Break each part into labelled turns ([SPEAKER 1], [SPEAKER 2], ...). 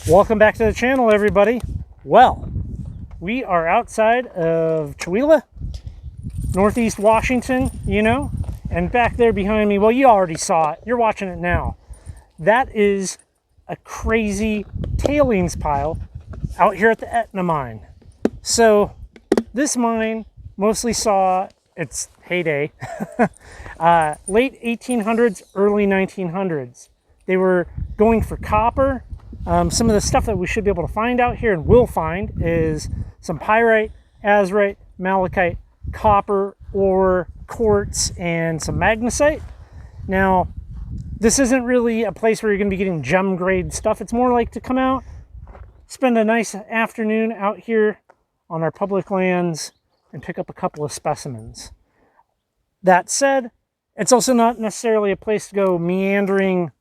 [SPEAKER 1] Welcome back to the channel, everybody. Well, we are outside of Chewelah, Northeast Washington, and back there behind me, well, you already saw it. You're watching it now. That is a crazy tailings pile out here at the Edna mine. So this mine mostly saw its heyday, late 1800s, early 1900s. They were going for copper. Some of the stuff that we should be able to find out here and will find is some pyrite, azurite, malachite, copper, ore, quartz, and some magnesite. Now, this isn't really a place where you're going to be getting gem grade stuff. It's more like to come out, spend a nice afternoon out here on our public lands and pick up a couple of specimens. That said, it's also not necessarily a place to go meandering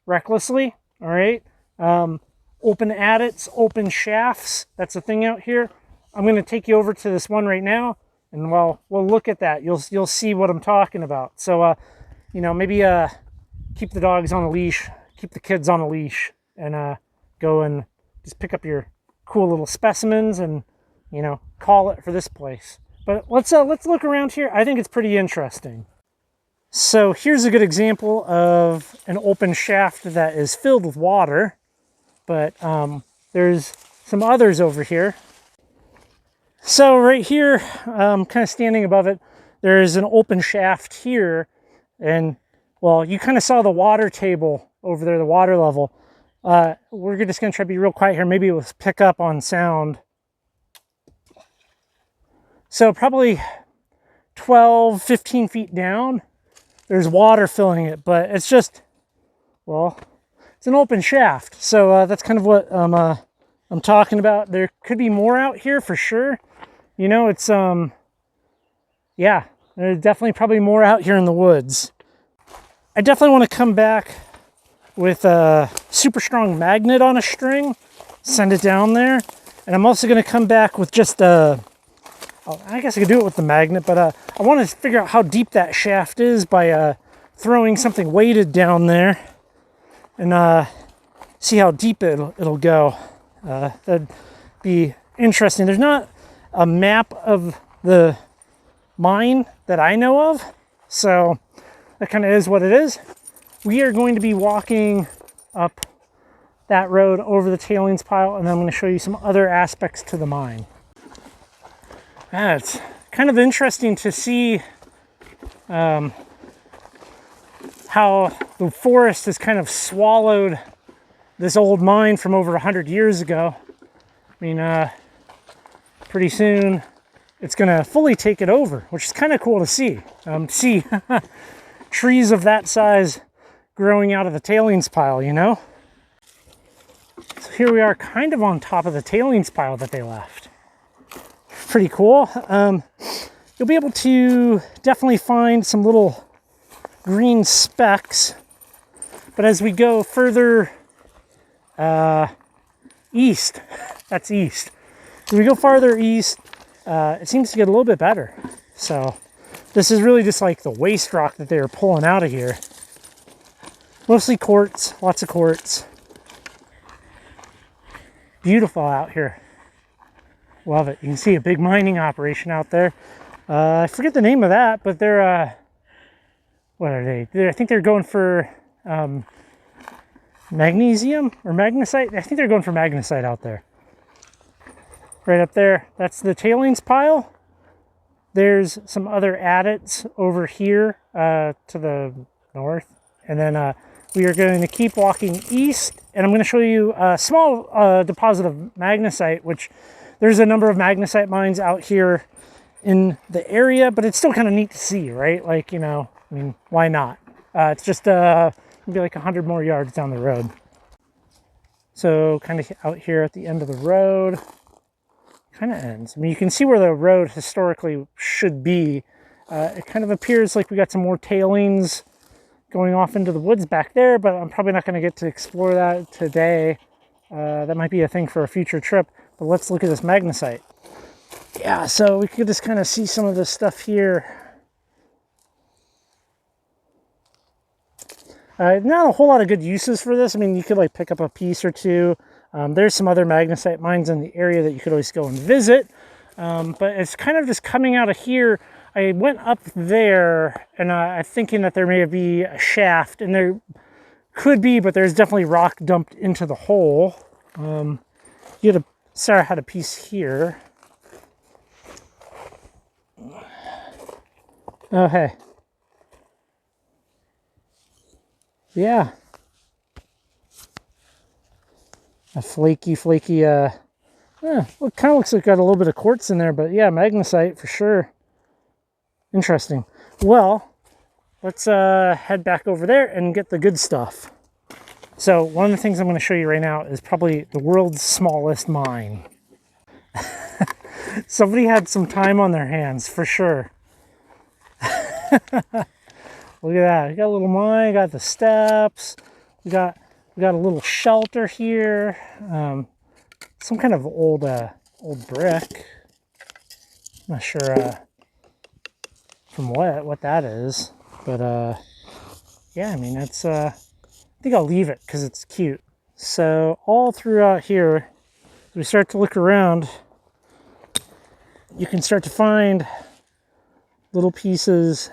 [SPEAKER 1] recklessly, all right? Open adits, open shafts, that's the thing out here. I'm going to take you over to this one right now, and we'll look at that. You'll see what I'm talking about. So, maybe keep the dogs on a leash, keep the kids on a leash, and go and just pick up your cool little specimens and, call it for this place. But let's look around here. I think it's pretty interesting. So here's a good example of an open shaft that is filled with water. But there's some others over here. So right here, kind of standing above it, there's an open shaft here. And, well, you kind of saw the water table over there, the water level. We're just going to try to be real quiet here. Maybe it will pick up on sound. So probably 12, 15 feet down, there's water filling it. But it's just, well, it's an open shaft, so that's kind of what I'm talking about. There could be more out here for sure. It's yeah, there's definitely probably more out here in the woods. I definitely want to come back with a super strong magnet on a string, send it down there, and I'm also going to come back with just I guess I could do it with the magnet, but I want to figure out how deep that shaft is by throwing something weighted down there. And see how deep it'll go. That'd be interesting. There's not a map of the mine that I know of, so that kind of is what it is. We are going to be walking up that road over the tailings pile, and then I'm going to show you some other aspects to the mine. It's kind of interesting to see how the forest has kind of swallowed this old mine from over 100 years ago. I mean, pretty soon it's going to fully take it over, which is kind of cool to see. See trees of that size growing out of the tailings pile, So here we are kind of on top of the tailings pile that they left. Pretty cool. You'll be able to definitely find some little green specks, but as we go further east, that's east. As we go farther east, it seems to get a little bit better. So this is really just like the waste rock that they were pulling out of here. Mostly quartz, lots of quartz. Beautiful out here. Love it. You can see a big mining operation out there. I forget the name of that, but they're what are they? I think they're going for magnesium or magnesite. I think they're going for magnesite out there. Right up there, that's the tailings pile. There's some other adits over here to the north. And then we are going to keep walking east, and I'm going to show you a small deposit of magnesite, which there's a number of magnesite mines out here in the area, but it's still kind of neat to see, right? Like, I mean, why not? It's just maybe like 100 more yards down the road. So kind of out here at the end of the road, kind of ends. I mean, you can see where the road historically should be. It kind of appears like we got some more tailings going off into the woods back there, but I'm probably not going to get to explore that today. That might be a thing for a future trip, but let's look at this magnesite. Yeah, so we could just kind of see some of this stuff here. Not a whole lot of good uses for this. I mean, you could like pick up a piece or two. There's some other magnesite mines in the area that you could always go and visit. But it's kind of just coming out of here. I went up there and I'm thinking that there may be a shaft, and there could be, but there's definitely rock dumped into the hole. Sarah had a piece here. Oh, hey. Yeah. A flaky, well, it kind of looks like got a little bit of quartz in there, but yeah, magnesite for sure. Interesting. Well, let's head back over there and get the good stuff. So one of the things I'm going to show you right now is probably the world's smallest mine. Somebody had some time on their hands for sure. Look at that. We got a little mine, got the steps, we got a little shelter here. Some kind of old brick. I'm not sure from what that is, but yeah, I mean, it's I think I'll leave it because it's cute. So all throughout here, as we start to look around, you can start to find little pieces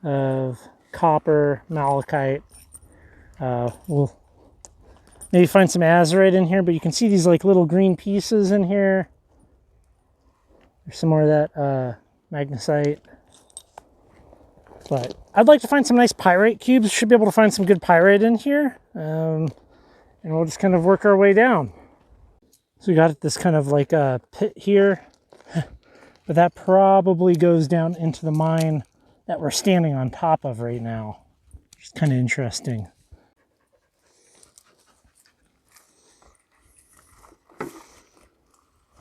[SPEAKER 1] of copper, malachite. We'll maybe find some azurite in here, but you can see these like little green pieces in here. There's some more of that magnesite. But I'd like to find some nice pyrite cubes. Should be able to find some good pyrite in here. And we'll just kind of work our way down. So we got this kind of like a pit here. But that probably goes down into the mine that we're standing on top of right now. It's kind of interesting.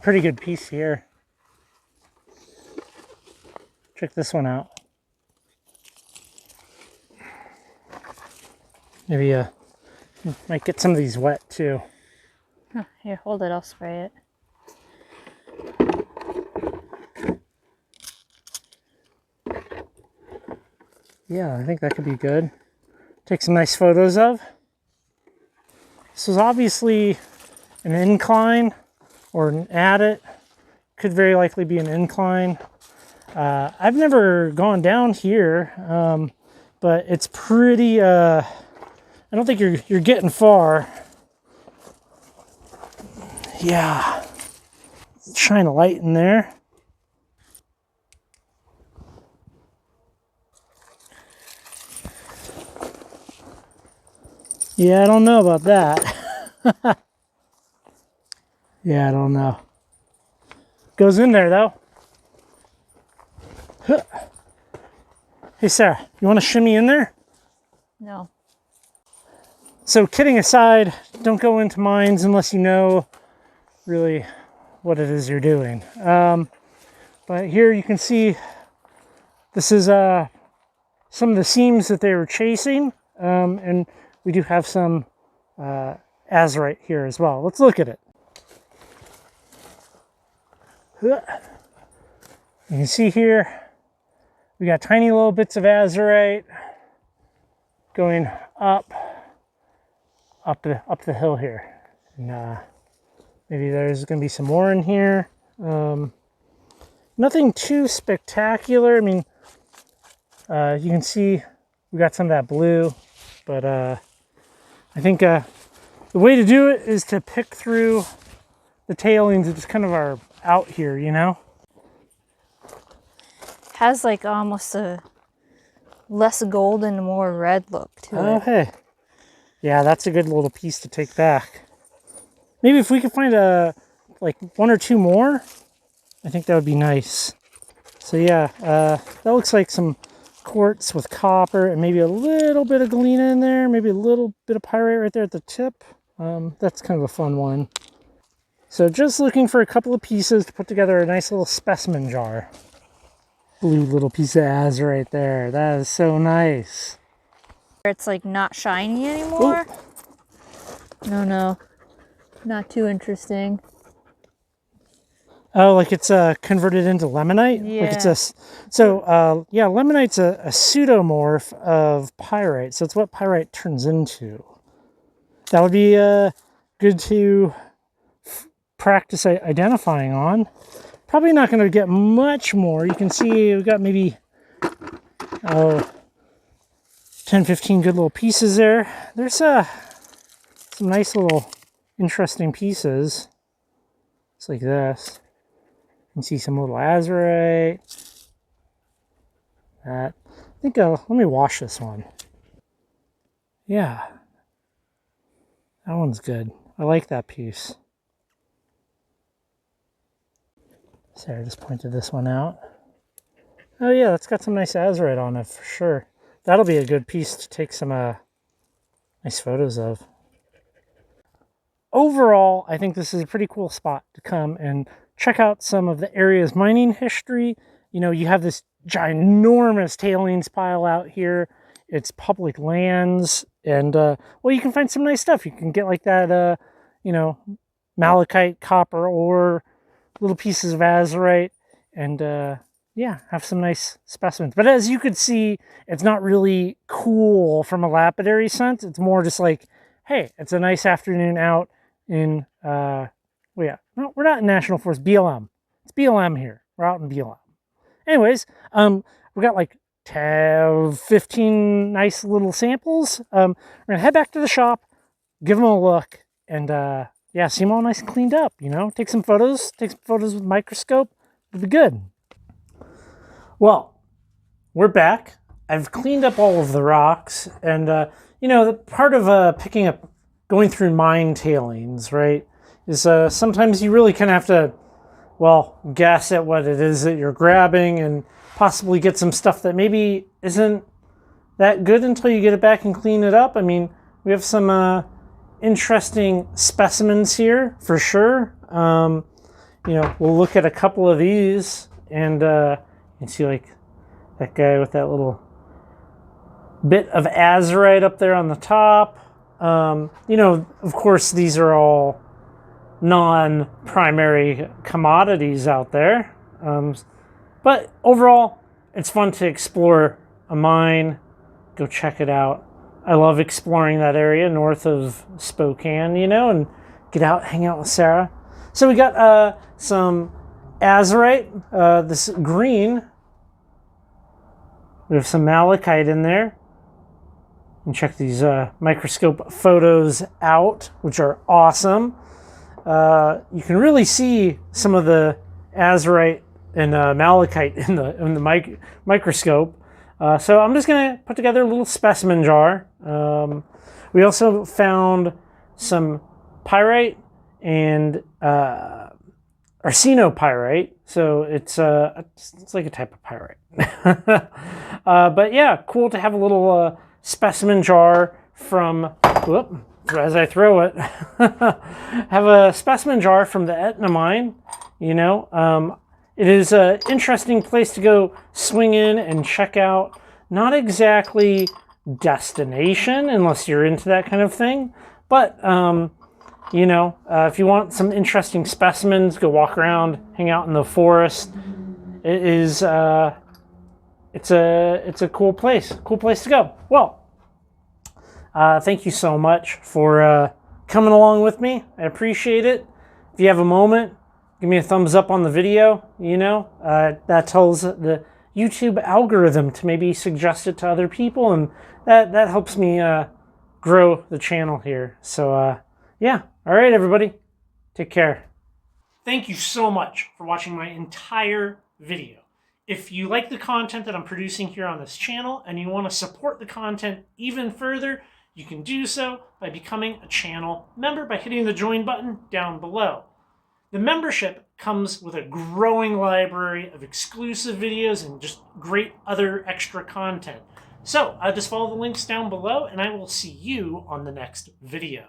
[SPEAKER 1] Pretty good piece here. Check this one out. Maybe might get some of these wet too.
[SPEAKER 2] Huh, here, hold it, I'll spray it.
[SPEAKER 1] Yeah, I think that could be good. Take some nice photos of. This is obviously an incline or an adit. Could very likely be an incline. I've never gone down here, but it's pretty, I don't think you're getting far. Yeah. Shine a light in there. Yeah, I don't know about that. Yeah, I don't know. Goes in there though. Hey Sarah, you want to shimmy in there?
[SPEAKER 2] No.
[SPEAKER 1] So kidding aside, don't go into mines unless you know really what it is you're doing. But here you can see this is some of the seams that they were chasing, and we do have some azurite here as well. Let's look at it. You can see here we got tiny little bits of azurite going up the hill here, and maybe there's going to be some more in here. Nothing too spectacular. I mean, you can see we got some of that blue, but I think the way to do it is to pick through the tailings that just kind of are out here, you know?
[SPEAKER 2] Has like almost a less golden, more red look to it.
[SPEAKER 1] Oh, hey. Yeah, that's a good little piece to take back. Maybe if we could find like one or two more, I think that would be nice. So yeah, that looks like some quartz with copper and maybe a little bit of galena in there, maybe a little bit of pyrite right there at the tip. That's kind of a fun one. So just looking for a couple of pieces to put together a nice little specimen jar. Blue little piece of azurite there. That is so nice.
[SPEAKER 2] It's like not shiny anymore. Ooh. No. Not too interesting.
[SPEAKER 1] Oh, like it's converted into lemonite?
[SPEAKER 2] Yeah.
[SPEAKER 1] Like it's yeah, lemonite's a pseudomorph of pyrite. So it's what pyrite turns into. That would be good to practice identifying on. Probably not going to get much more. You can see we've got maybe 10, 15 good little pieces there. There's some nice little interesting pieces. It's like this. You can see some little azurite. That. I think let me wash this one. Yeah. That one's good. I like that piece. Sarah just pointed this one out. Oh yeah, that's got some nice azurite on it for sure. That'll be a good piece to take some nice photos of. Overall, I think this is a pretty cool spot to come and check out some of the area's mining history. You know, you have this ginormous tailings pile out here. It's public lands, and well, you can find some nice stuff. You can get like that, you know, malachite, copper ore, little pieces of azurite, and yeah, have some nice specimens. But as you could see, it's not really cool from a lapidary sense. It's more just like, hey, it's a nice afternoon out in, well, yeah, no, we're not in National Forest, BLM. It's BLM here. We're out in BLM. Anyways, we got like 15 nice little samples. We're gonna head back to the shop, give them a look, and yeah, see them all nice and cleaned up, you know? Take some photos with a microscope. It'll be good. Well, we're back. I've cleaned up all of the rocks, and you know, the part of going through mine tailings, right, is sometimes you really kind of have to, well, guess at what it is that you're grabbing and possibly get some stuff that maybe isn't that good until you get it back and clean it up. I mean, we have some interesting specimens here for sure. You know, we'll look at a couple of these, and you can see like that guy with that little bit of azurite up there on the top. You know, of course, these are all non-primary commodities out there. But overall, it's fun to explore a mine. Go check it out. I love exploring that area north of Spokane, you know, and get out, hang out with Sarah. So we got some azurite, this green. We have some malachite in there. And check these microscope photos out, which are awesome. You can really see some of the azurite and malachite in the microscope. So I'm just going to put together a little specimen jar. We also found some pyrite and arsenopyrite. So it's like a type of pyrite. But yeah, cool to have a little specimen jar from, whoop, as I throw it, have a specimen jar from the Edna mine. You know, it is an interesting place to go swing in and check out. Not exactly destination unless you're into that kind of thing, but you know, if you want some interesting specimens, go walk around, hang out in the forest. It is it's a cool place to go. Well, thank you so much for coming along with me. I appreciate it. If you have a moment, give me a thumbs up on the video. You know, that tells the YouTube algorithm to maybe suggest it to other people, and that helps me grow the channel here. So yeah, all right, everybody, take care. Thank you so much for watching my entire video. If you like the content that I'm producing here on this channel and you want to support the content even further, you can do so by becoming a channel member by hitting the join button down below. The membership comes with a growing library of exclusive videos and just great other extra content. So just follow the links down below, and I will see you on the next video.